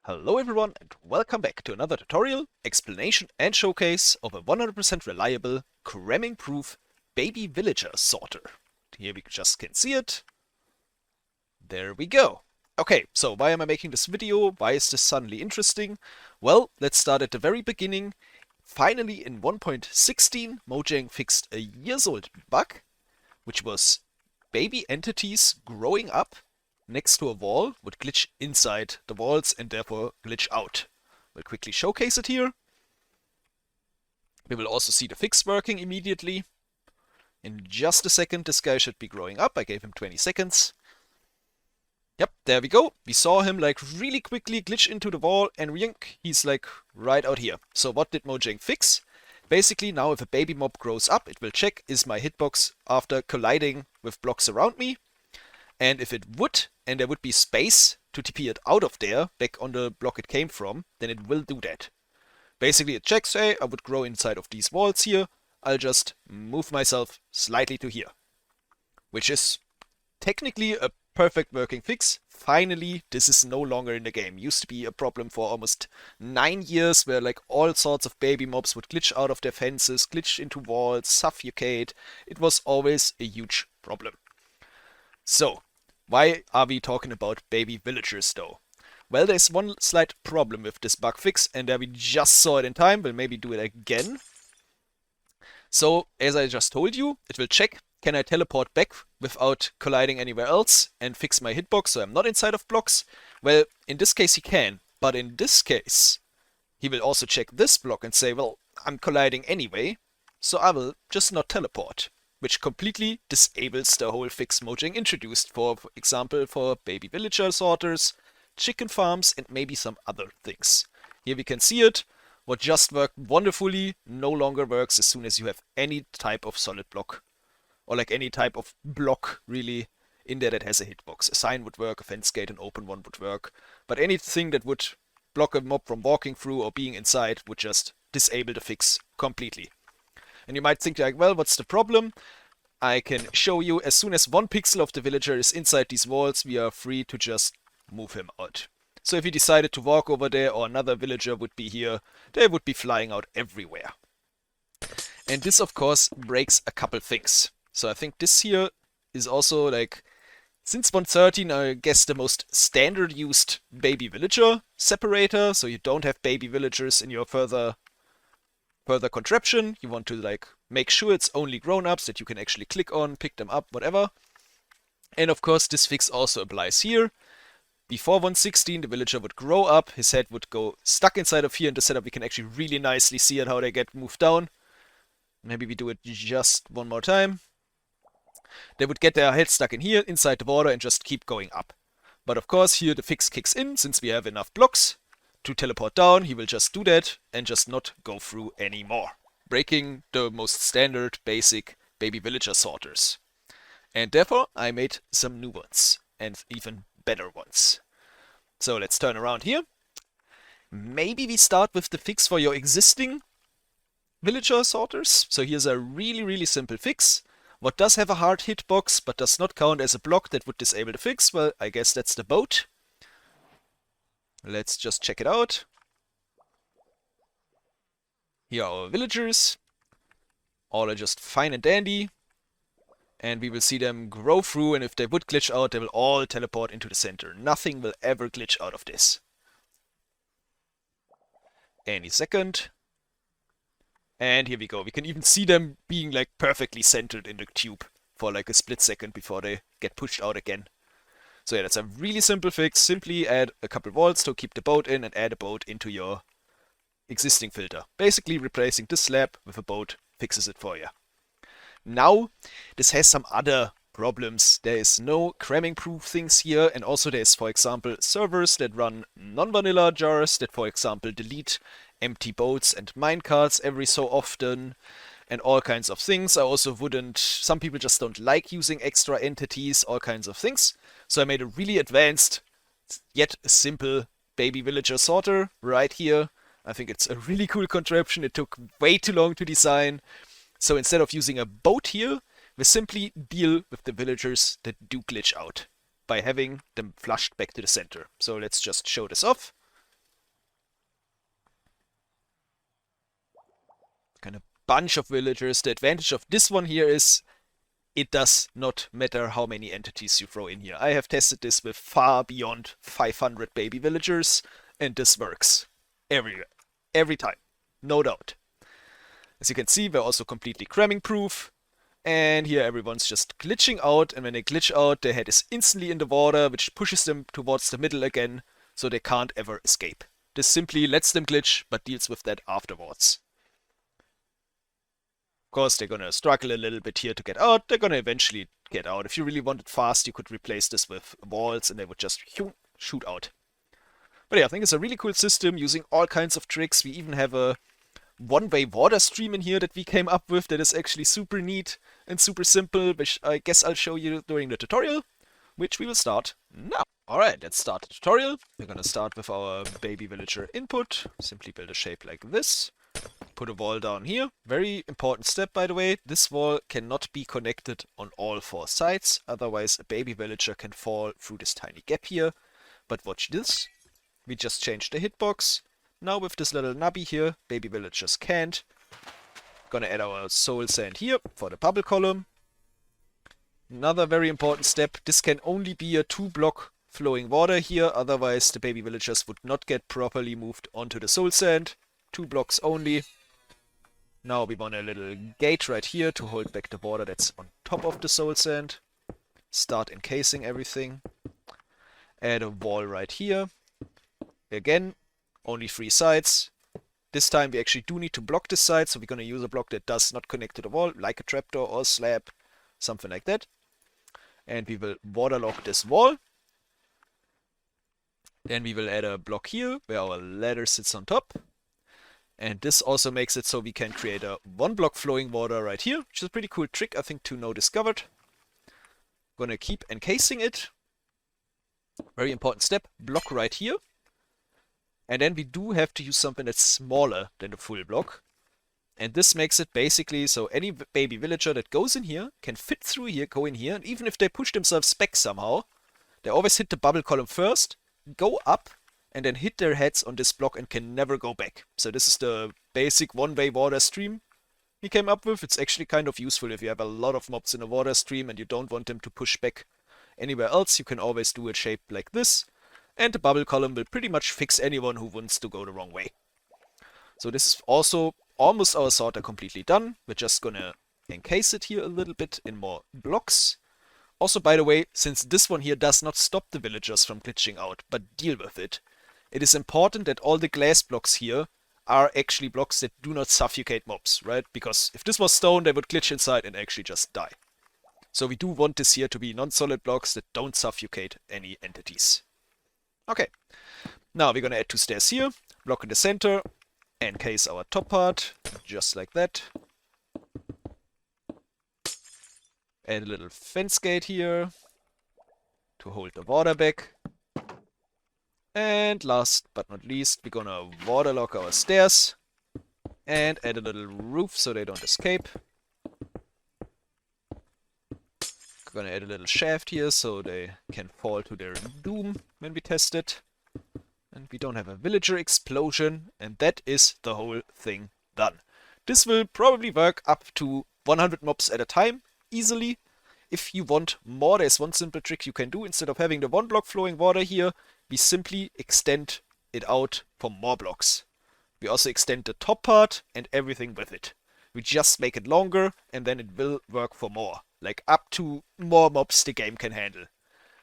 Hello everyone and welcome back to another tutorial, explanation and showcase of a 100% reliable, cramming-proof Babyvillager sorter. Here we just can see it. There we go. Okay, so why am I making this video? Why is this suddenly interesting? Well, let's start at the very beginning. Finally in 1.16, Mojang fixed a years-old bug, which was baby entities growing up next to a wall would glitch inside the walls and therefore glitch out. We'll quickly showcase it here. We will also see the fix working immediately. In just a second, this guy should be growing up. I gave him 20 seconds. Yep, there we go. We saw him like really quickly glitch into the wall and yink, he's like right out here. So what did Mojang fix? Basically now if a baby mob grows up, it will check is my hitbox after colliding with blocks around me. And if it would, and there would be space to TP it out of there, back on the block it came from, then it will do that. Basically it checks, hey, I would grow inside of these walls here, I'll just move myself slightly to here. Which is technically a perfect working fix. Finally, this is no longer in the game. Used to be a problem for almost 9 years, where like all sorts of baby mobs would glitch out of their fences, glitch into walls, suffocate. It was always a huge problem. So, why are we talking about baby villagers though? Well, there's one slight problem with this bug fix, and there we just saw it in time. We'll maybe do it again. So, as I just told you, it will check, can I teleport back without colliding anywhere else and fix my hitbox so I'm not inside of blocks? Well, in this case he can, but in this case, he will also check this block and say, well, I'm colliding anyway, so I will just not teleport. Which completely disables the whole fix Mojang introduced, for example, for baby villager sorters, chicken farms, and maybe some other things. Here we can see it. What just worked wonderfully no longer works as soon as you have any type of solid block. Or like any type of block, really, in there that has a hitbox. A sign would work, a fence gate, an open one would work. But anything that would block a mob from walking through or being inside would just disable the fix completely. And you might think like, well, what's the problem? I can show you, as soon as 1 pixel of the villager is inside these walls, we are free to just move him out. So if he decided to walk over there or another villager would be here, they would be flying out everywhere. And this of course breaks a couple things. So I think this here is also like, since 1.13 I guess the most standard used baby villager separator, so you don't have baby villagers in your further contraption. You want to like make sure it's only grown-ups that you can actually click on, pick them up, whatever. And of course this fix also applies here. Before 1.16 the villager would grow up, his head would go stuck inside of here. In the setup we can actually really nicely see it how they get moved down. Maybe we do it just one more time. They would get their head stuck in here inside the water and just keep going up. But of course here the fix kicks in since we have enough blocks. To teleport down, he will just do that and just not go through anymore, breaking the most standard basic baby villager sorters. And therefore I made some new ones and even better ones. So let's turn around here. Maybe we start with the fix for your existing villager sorters. So here's a really simple fix. What does have a hard hitbox but does not count as a block that would disable the fix? Well, I guess that's the boat. Let's just check it out. Here are our villagers. All are just fine and dandy. And we will see them grow through, and if they would glitch out, they will all teleport into the center. Nothing will ever glitch out of this. Any second. And here we go. We can even see them being like perfectly centered in the tube for like a split second before they get pushed out again. So yeah, that's a really simple fix. Simply add a couple walls to keep the boat in and add a boat into your existing filter. Basically replacing this slab with a boat fixes it for you. Now, this has some other problems. There is no cramming proof things here, and also there's, for example, servers that run non-vanilla jars that, for example, delete empty boats and minecarts every so often. And all kinds of things. I also wouldn't, some people just don't like using extra entities, all kinds of things. So I made a really advanced, yet simple baby villager sorter right here. I think it's a really cool contraption. It took way too long to design. So instead of using a boat here, we simply deal with the villagers that do glitch out by having them flushed back to the center. So let's just show this off. and a bunch of villagers. The advantage of this one here is it does not matter how many entities you throw in here. I have tested this with far beyond 500 baby villagers, and this works every time, no doubt. As you can see, we're also completely cramming proof. And here everyone's just glitching out, and when they glitch out, their head is instantly in the water, which pushes them towards the middle again, so they can't ever escape. This simply lets them glitch, but deals with that afterwards. Of course, they're gonna struggle a little bit here to get out. They're gonna eventually get out. If you really want it fast, you could replace this with walls, and they would just shoot out. But yeah, I think it's a really cool system, using all kinds of tricks. We even have a one-way water stream in here that we came up with that is actually super neat and super simple, which I guess I'll show you during the tutorial, which we will start now. Alright, let's start the tutorial. We're gonna start with our baby villager input. Simply build a shape like this. Put a wall down here. Very important step, by the way. This wall cannot be connected on all 4 sides, otherwise a baby villager can fall through this tiny gap here. But watch this. We just changed the hitbox. Now with this little nubby here, baby villagers can't. Gonna add our soul sand here for the bubble column. Another very important step. This can only be a 2-block flowing water here, otherwise the baby villagers would not get properly moved onto the soul sand. 2 blocks only. Now we want a little gate right here to hold back the water that's on top of the soul sand. Start encasing everything. Add a wall right here. Again, only 3 sides. This time we actually do need to block this side, so we're going to use a block that does not connect to the wall, like a trapdoor or slab, something like that. And we will waterlock this wall. Then we will add a block here, where our ladder sits on top. And this also makes it so we can create a 1-block flowing water right here, which is a pretty cool trick, I think, to know discovered. Gonna keep encasing it. Very important step, block right here. And then we do have to use something that's smaller than the full block. And this makes it basically so any baby villager that goes in here can fit through here, go in here, and even if they push themselves back somehow, they always hit the bubble column first, go up, and then hit their heads on this block and can never go back. So this is the basic one-way water stream we came up with. It's actually kind of useful if you have a lot of mobs in a water stream and you don't want them to push back anywhere else. You can always do a shape like this, and the bubble column will pretty much fix anyone who wants to go the wrong way. So this is also almost our sorter completely done. We're just gonna encase it here a little bit in more blocks. Also, by the way, since this one here does not stop the villagers from glitching out, but deal with it, it is important that all the glass blocks here are actually blocks that do not suffocate mobs, right? Because if this was stone, they would glitch inside and actually just die. So we do want this here to be non-solid blocks that don't suffocate any entities. Okay, now we're gonna add 2 stairs here, block in the center, encase our top part, just like that. Add a little fence gate here to hold the water back. And last but not least, we're gonna waterlock our stairs and add a little roof so they don't escape. Gonna add a little shaft here so they can fall to their doom when we test it. And we don't have a villager explosion, and that is the whole thing done. This will probably work up to 100 mobs at a time, easily. If you want more, there's one simple trick you can do. Instead of having the 1-block flowing water here, we simply extend it out for more blocks. We also extend the top part and everything with it. We just make it longer, and then it will work for more. Like up to more mobs the game can handle.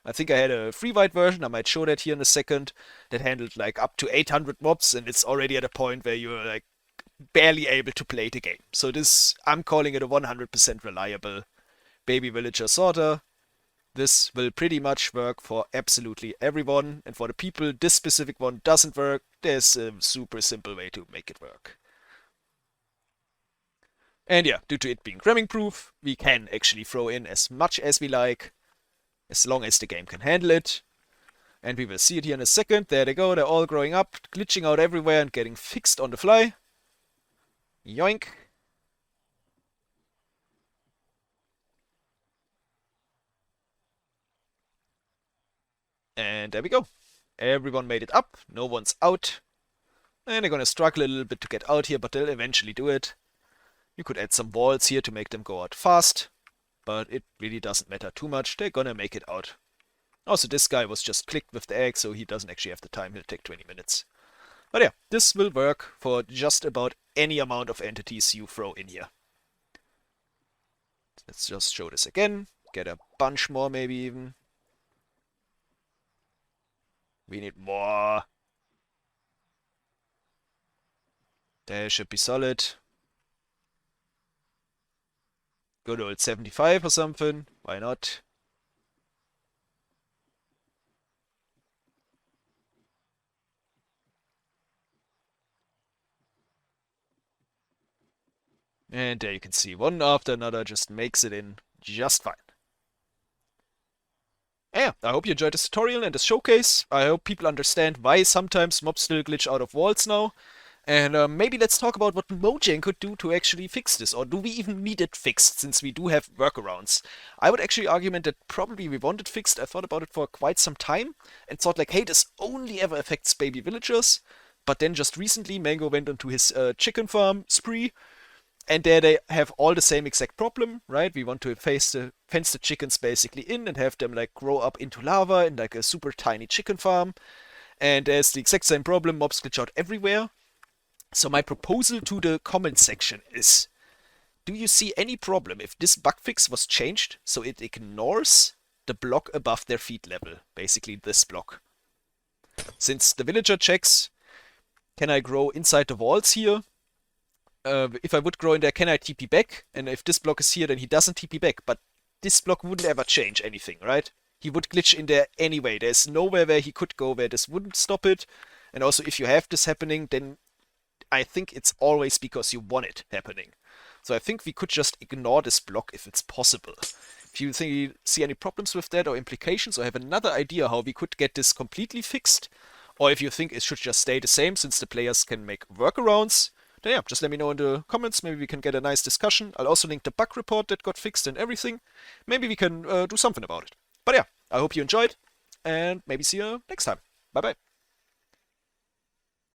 I think I had a free white version, I might show that here in a second, that handled like up to 800 mobs, and it's already at a point where you're like barely able to play the game. So this, I'm calling it a 100% reliable baby villager sorter. This will pretty much work for absolutely everyone, and for the people this specific one doesn't work, there's a super simple way to make it work. And yeah, due to it being cramming proof, we can actually throw in as much as we like, as long as the game can handle it. And we will see it here in a second. There they go, they're all growing up, glitching out everywhere and getting fixed on the fly. Yoink. And there we go. Everyone made it up, no one's out. And they're gonna struggle a little bit to get out here, but they'll eventually do it. You could add some walls here to make them go out fast, but it really doesn't matter too much. They're gonna make it out. Also, this guy was just clicked with the egg, so he doesn't actually have the time. He'll take 20 minutes. But yeah, this will work for just about any amount of entities you throw in here. Let's just show this again. Get a bunch more, maybe even. We need more. They should be solid. Good old 75 or something. Why not? And there you can see one after another just makes it in just fine. Yeah, I hope you enjoyed this tutorial and this showcase. I hope people understand why sometimes mobs still glitch out of walls now. And maybe let's talk about what Mojang could do to actually fix this, or do we even need it fixed, since we do have workarounds? I would actually argument that probably we want it fixed. I thought about it for quite some time, and thought like, hey, this only ever affects baby villagers. But then just recently, Mango went onto his chicken farm spree, and there they have all the same exact problem, right? We want to fence the chickens basically in and have them like grow up into lava in like a super tiny chicken farm. And there's the exact same problem, mobs glitch out everywhere. So my proposal to the comment section is, do you see any problem if this bug fix was changed so it ignores the block above their feet level, basically this block? Since the villager checks, can I grow inside the walls here? If I would grow in there, can I TP back? And if this block is here, then he doesn't TP back, but this block wouldn't ever change anything, right? He would glitch in there anyway. There's nowhere where he could go where this wouldn't stop it. And also, if you have this happening, then I think it's always because you want it happening. So I think we could just ignore this block if it's possible. If you see any problems with that or implications, or have another idea how we could get this completely fixed, or if you think it should just stay the same since the players can make workarounds, then yeah, just let me know in the comments. Maybe we can get a nice discussion. I'll also link the bug report that got fixed and everything. Maybe we can do something about it. But yeah, I hope you enjoyed, and maybe see you next time. Bye bye.